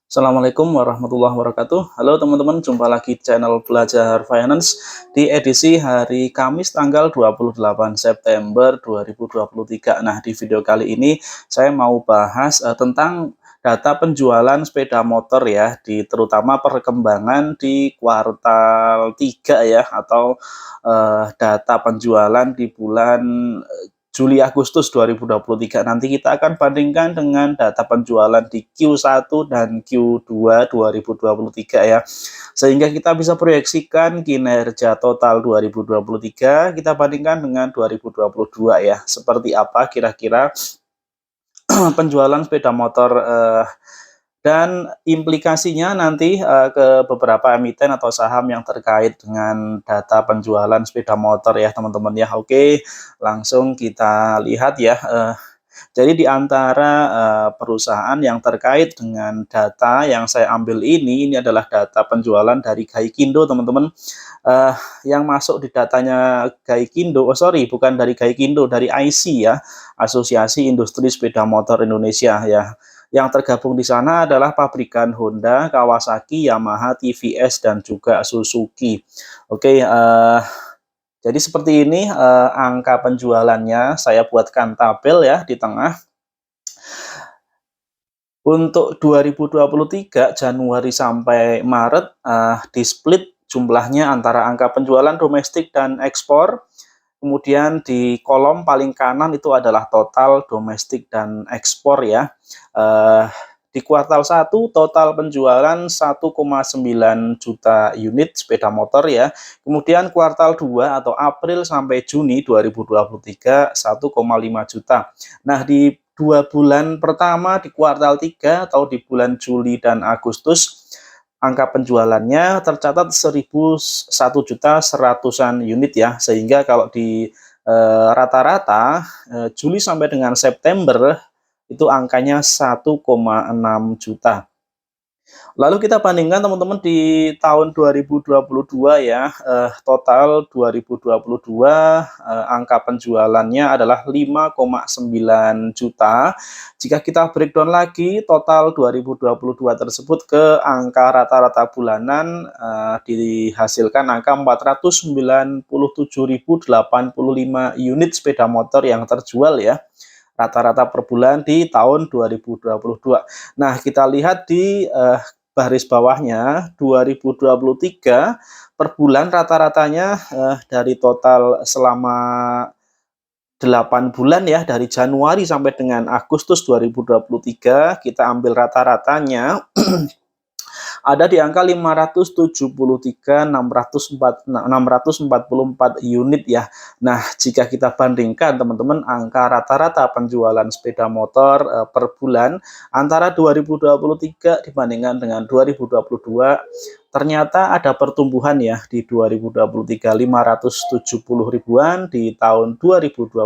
Assalamualaikum warahmatullahi wabarakatuh. Halo teman-teman, jumpa lagi channel Belajar Finance di edisi hari Kamis tanggal 28 September 2023. Nah, di video kali ini saya mau bahas tentang data penjualan sepeda motor ya, terutama perkembangan di kuartal 3 ya, atau data penjualan di bulan Juli Agustus 2023. Nanti kita akan bandingkan dengan data penjualan di Q1 dan Q2 2023 ya. Sehingga kita bisa proyeksikan kinerja total 2023 kita bandingkan dengan 2022 ya. Seperti apa kira-kira penjualan sepeda motor dan implikasinya nanti ke beberapa emiten atau saham yang terkait dengan data penjualan sepeda motor ya teman-teman ya. Oke, langsung kita lihat ya. Jadi di antara perusahaan yang terkait dengan data yang saya ambil ini adalah data penjualan dari Gaikindo teman-teman. Eh, yang masuk di datanya Gaikindo, oh sorry, bukan dari Gaikindo, dari IC ya, Asosiasi Industri Sepeda Motor Indonesia ya. Yang tergabung di sana adalah pabrikan Honda, Kawasaki, Yamaha, TVS, dan juga Suzuki. Oke, jadi seperti ini angka penjualannya. Saya buatkan tabel ya di tengah. Untuk 2023 Januari sampai Maret di split jumlahnya antara angka penjualan domestik dan ekspor. Kemudian di kolom paling kanan itu adalah total domestik dan ekspor ya. Di kuartal 1 total penjualan 1,9 juta unit sepeda motor ya. Kemudian kuartal 2 atau April sampai Juni 2023 1,5 juta. Nah, di 2 bulan pertama di kuartal 3 atau di bulan Juli dan Agustus angka penjualannya tercatat 1 juta seratusan unit ya, sehingga kalau di rata-rata Juli sampai dengan September itu angkanya 1,6 juta. Lalu kita bandingkan teman-teman di tahun 2022 ya, total 2022 angka penjualannya adalah 5,9 juta. Jika kita breakdown lagi total 2022 tersebut ke angka rata-rata bulanan dihasilkan angka 497.085 unit sepeda motor yang terjual ya, rata-rata per bulan di tahun 2022. Nah, kita lihat di baris bawahnya 2023 per bulan rata-ratanya dari total selama 8 bulan ya, dari Januari sampai dengan Agustus 2023 kita ambil rata-ratanya ada di angka 573.644 unit ya. Nah, jika kita bandingkan teman-teman angka rata-rata penjualan sepeda motor per bulan antara 2023 dibandingkan dengan 2022, ternyata ada pertumbuhan ya di 2023 570 ribuan, di tahun 2022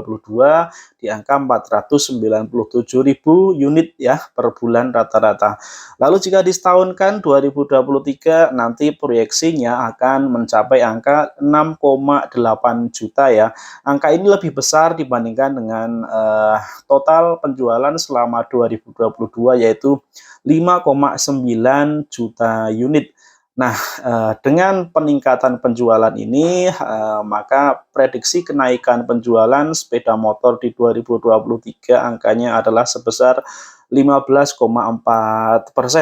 di angka 497.000 unit ya per bulan rata-rata. Lalu jika disetahunkan 2023 nanti proyeksinya akan mencapai angka 6,8 juta ya. Angka ini lebih besar dibandingkan dengan total penjualan selama 2022 yaitu 5,9 juta unit. Nah, dengan peningkatan penjualan ini, maka prediksi kenaikan penjualan sepeda motor di 2023 angkanya adalah sebesar 15,4%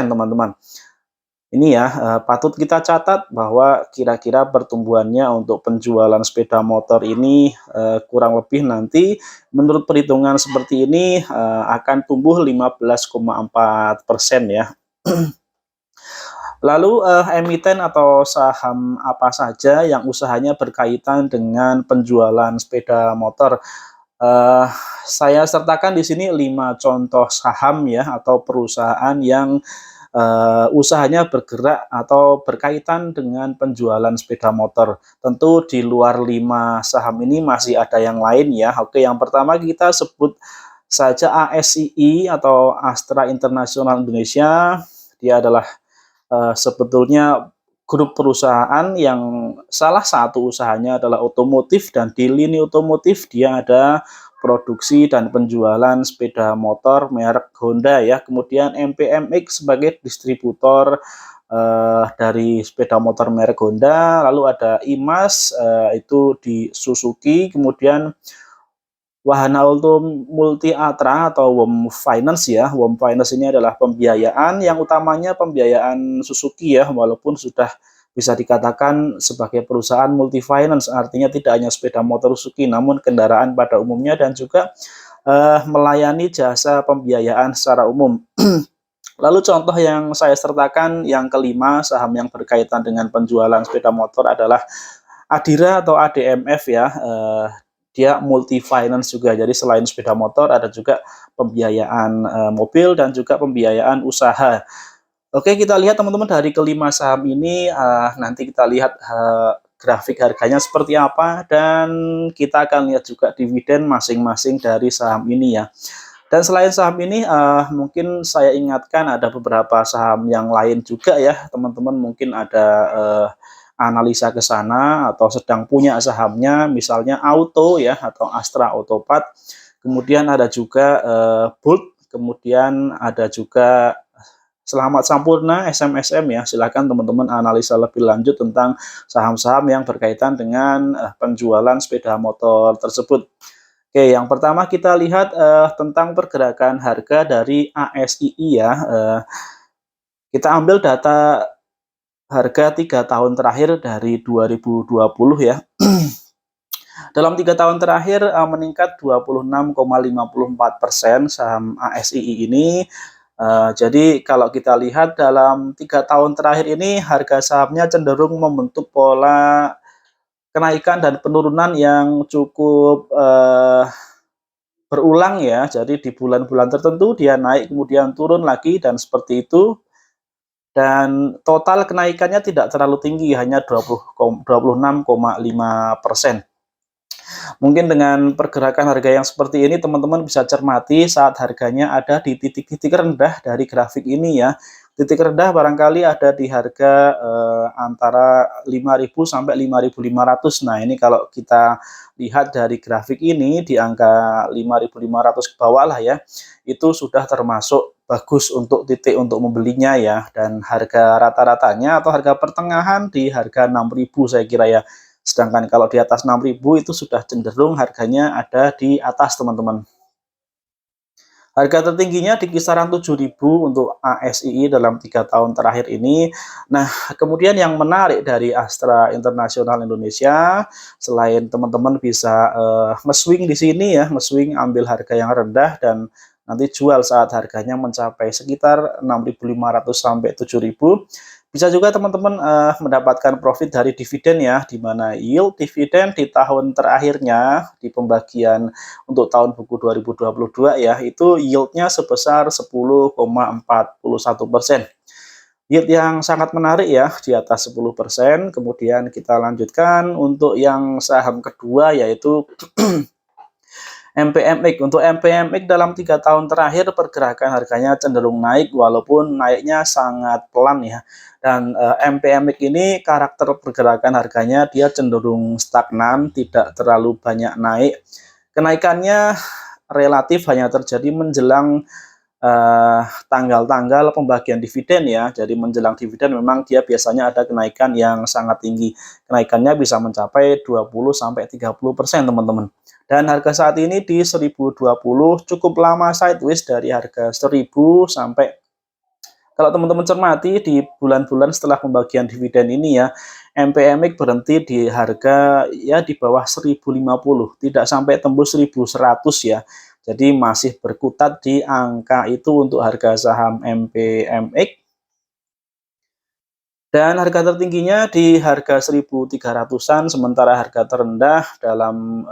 teman-teman. Ini ya, patut kita catat bahwa kira-kira pertumbuhannya untuk penjualan sepeda motor ini kurang lebih nanti menurut perhitungan seperti ini akan tumbuh 15,4% ya. Lalu emiten atau saham apa saja yang usahanya berkaitan dengan penjualan sepeda motor? Saya sertakan di sini 5 contoh saham ya, atau perusahaan yang usahanya bergerak atau berkaitan dengan penjualan sepeda motor. Tentu di luar 5 saham ini masih ada yang lain ya. Oke, yang pertama kita sebut saja ASII atau Astra International Indonesia. Dia adalah sebetulnya grup perusahaan yang salah satu usahanya adalah otomotif, dan di lini otomotif dia ada produksi dan penjualan sepeda motor merek Honda ya. Kemudian MPMX sebagai distributor dari sepeda motor merek Honda. Lalu ada IMAS itu di Suzuki. Kemudian Wahana Auto Multi Atra atau WOM Finance ya. WOM Finance ini adalah pembiayaan yang utamanya pembiayaan Suzuki ya, walaupun sudah bisa dikatakan sebagai perusahaan multi finance, artinya tidak hanya sepeda motor Suzuki namun kendaraan pada umumnya dan juga melayani jasa pembiayaan secara umum. Lalu contoh yang saya sertakan yang kelima, saham yang berkaitan dengan penjualan sepeda motor adalah Adira atau ADMF ya. Dia multi finance juga, jadi selain sepeda motor ada juga pembiayaan mobil dan juga pembiayaan usaha. Oke, kita lihat teman-teman dari kelima saham ini, nanti kita lihat grafik harganya seperti apa, dan kita akan lihat juga dividen masing-masing dari saham ini ya. Dan selain saham ini, mungkin saya ingatkan ada beberapa saham yang lain juga ya, teman-teman mungkin ada analisa ke sana atau sedang punya sahamnya, misalnya Auto ya atau Astra Otopat, kemudian ada juga Bolt, kemudian ada juga Selamat Sampurna SMSM ya. Silakan teman-teman analisa lebih lanjut tentang saham-saham yang berkaitan dengan penjualan sepeda motor tersebut. Oke, yang pertama kita lihat tentang pergerakan harga dari ASII ya. Kita ambil data harga 3 tahun terakhir dari 2020 ya. Dalam 3 tahun terakhir meningkat 26,54% saham ASII ini. Jadi kalau kita lihat dalam 3 tahun terakhir ini harga sahamnya cenderung membentuk pola kenaikan dan penurunan yang cukup berulang ya. Jadi di bulan-bulan tertentu dia naik kemudian turun lagi dan seperti itu. Dan total kenaikannya tidak terlalu tinggi, hanya 26,5%. Mungkin dengan pergerakan harga yang seperti ini, teman-teman bisa cermati saat harganya ada di titik-titik rendah dari grafik ini ya. Titik rendah barangkali ada di harga antara 5.000 sampai 5.500. Nah, ini kalau kita lihat dari grafik ini di angka 5.500 ke bawah lah ya, itu sudah termasuk bagus untuk titik untuk membelinya ya. Dan harga rata-ratanya atau harga pertengahan di harga 6.000 saya kira ya. Sedangkan kalau di atas 6.000 itu sudah cenderung harganya ada di atas teman-teman. Harga tertingginya di kisaran 7.000 untuk ASII dalam 3 tahun terakhir ini. Nah, kemudian yang menarik dari Astra International Indonesia, selain teman-teman bisa nge-swing di sini ya, nge-swing ambil harga yang rendah dan nanti jual saat harganya mencapai sekitar 6.500 sampai 7.000. Bisa juga teman-teman mendapatkan profit dari dividen ya, di mana yield dividen di tahun terakhirnya di pembagian untuk tahun buku 2022 ya, itu yieldnya sebesar 10,41%. Yield yang sangat menarik ya, di atas 10%. Kemudian kita lanjutkan untuk yang saham kedua yaitu MPMX. Untuk MPMX dalam 3 tahun terakhir pergerakan harganya cenderung naik walaupun naiknya sangat pelan ya. Dan MPMX ini karakter pergerakan harganya dia cenderung stagnan, tidak terlalu banyak naik. Kenaikannya relatif hanya terjadi menjelang tanggal-tanggal pembagian dividen ya. Jadi menjelang dividen memang dia biasanya ada kenaikan yang sangat tinggi. Kenaikannya bisa mencapai 20 sampai 30% teman-teman. Dan harga saat ini di 1020 cukup lama sideways dari harga 1000 sampai, kalau teman-teman cermati di bulan-bulan setelah pembagian dividen ini ya, MPMX berhenti di harga ya di bawah 1050, tidak sampai tembus 1100 ya. Jadi masih berkutat di angka itu untuk harga saham MPMX. Dan harga tertingginya di harga 1.300-an, sementara harga terendah dalam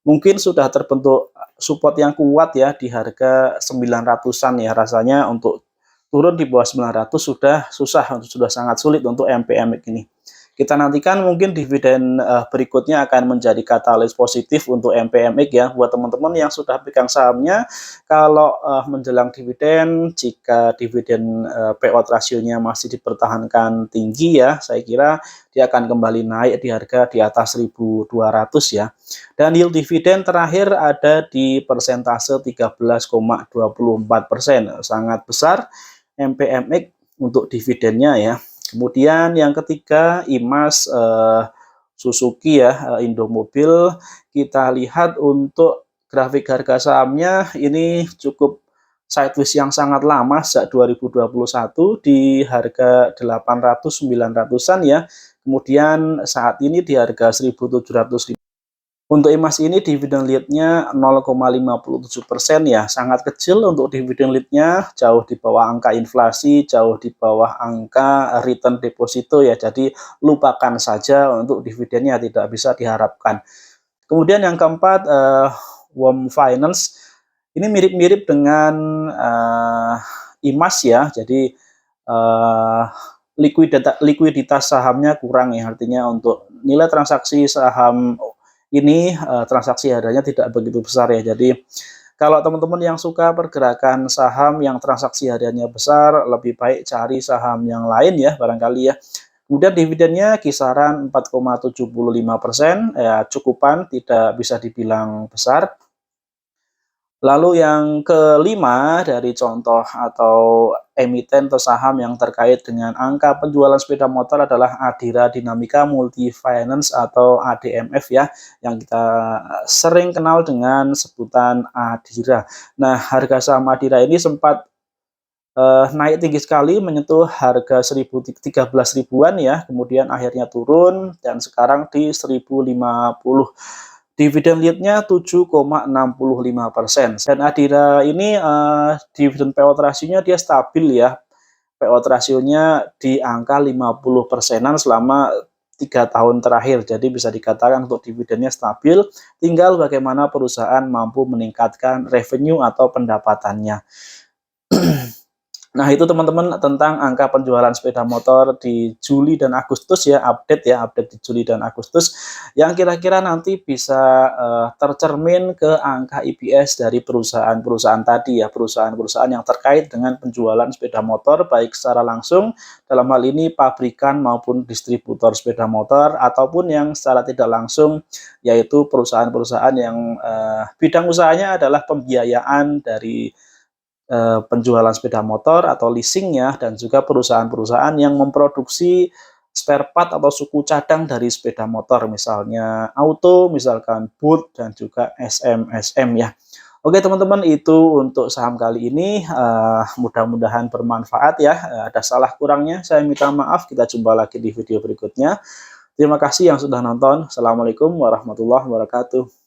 mungkin sudah terbentuk support yang kuat ya di harga 900-an ya. Rasanya untuk turun di bawah 900 sudah susah, sudah sangat sulit untuk MPMX ini. Kita nantikan mungkin dividen berikutnya akan menjadi katalis positif untuk MPMX ya. Buat teman-teman yang sudah pegang sahamnya, kalau menjelang dividen, jika dividen payout rasionya masih dipertahankan tinggi ya, saya kira dia akan kembali naik di harga di atas 1.200 ya. Dan yield dividen terakhir ada di persentase 13,24%, sangat besar MPMX untuk dividennya ya. Kemudian yang ketiga Imas Suzuki ya, Indomobil. Kita lihat untuk grafik harga sahamnya ini cukup sideways yang sangat lama sejak 2021 di harga 800-900-an ya. Kemudian saat ini di harga 1.700. Untuk Imas ini dividen yield-nya 0,57% ya, sangat kecil untuk dividen yield-nya, jauh di bawah angka inflasi, jauh di bawah angka return deposito ya, jadi lupakan saja untuk dividennya, tidak bisa diharapkan. Kemudian yang keempat, WOM Finance, ini mirip-mirip dengan Imas ya, jadi likuiditas sahamnya kurang ya, artinya untuk nilai transaksi saham ini transaksi hariannya tidak begitu besar ya. Jadi kalau teman-teman yang suka pergerakan saham yang transaksi hariannya besar, lebih baik cari saham yang lain ya barangkali ya. Kemudian dividennya kisaran 4,75% ya, cukupan, tidak bisa dibilang besar. Lalu yang kelima dari contoh atau emiten atau saham yang terkait dengan angka penjualan sepeda motor adalah Adira Dinamika Multi Finance atau ADMF ya, yang kita sering kenal dengan sebutan Adira. Nah, harga saham Adira ini sempat naik tinggi sekali menyentuh harga 13 ribuan ya, kemudian akhirnya turun dan sekarang di 1050. Dividen yield-nya 7,65%. Dan Adira ini dividen payout rasionya dia stabil ya. Payout rasionya di angka 50%-an selama 3 tahun terakhir. Jadi bisa dikatakan untuk dividennya stabil, tinggal bagaimana perusahaan mampu meningkatkan revenue atau pendapatannya. Nah, itu teman-teman tentang angka penjualan sepeda motor di Juli dan Agustus ya, update di Juli dan Agustus yang kira-kira nanti bisa tercermin ke angka EPS dari perusahaan-perusahaan tadi ya, perusahaan-perusahaan yang terkait dengan penjualan sepeda motor baik secara langsung, dalam hal ini pabrikan maupun distributor sepeda motor, ataupun yang secara tidak langsung yaitu perusahaan-perusahaan yang bidang usahanya adalah pembiayaan dari penjualan sepeda motor atau leasingnya, dan juga perusahaan-perusahaan yang memproduksi spare part atau suku cadang dari sepeda motor, misalnya auto, misalkan boot, dan juga SM ya. Oke teman-teman, itu untuk saham kali ini, mudah-mudahan bermanfaat ya. Ada salah kurangnya saya minta maaf, kita jumpa lagi di video berikutnya. Terima kasih yang sudah nonton. Assalamualaikum warahmatullahi wabarakatuh.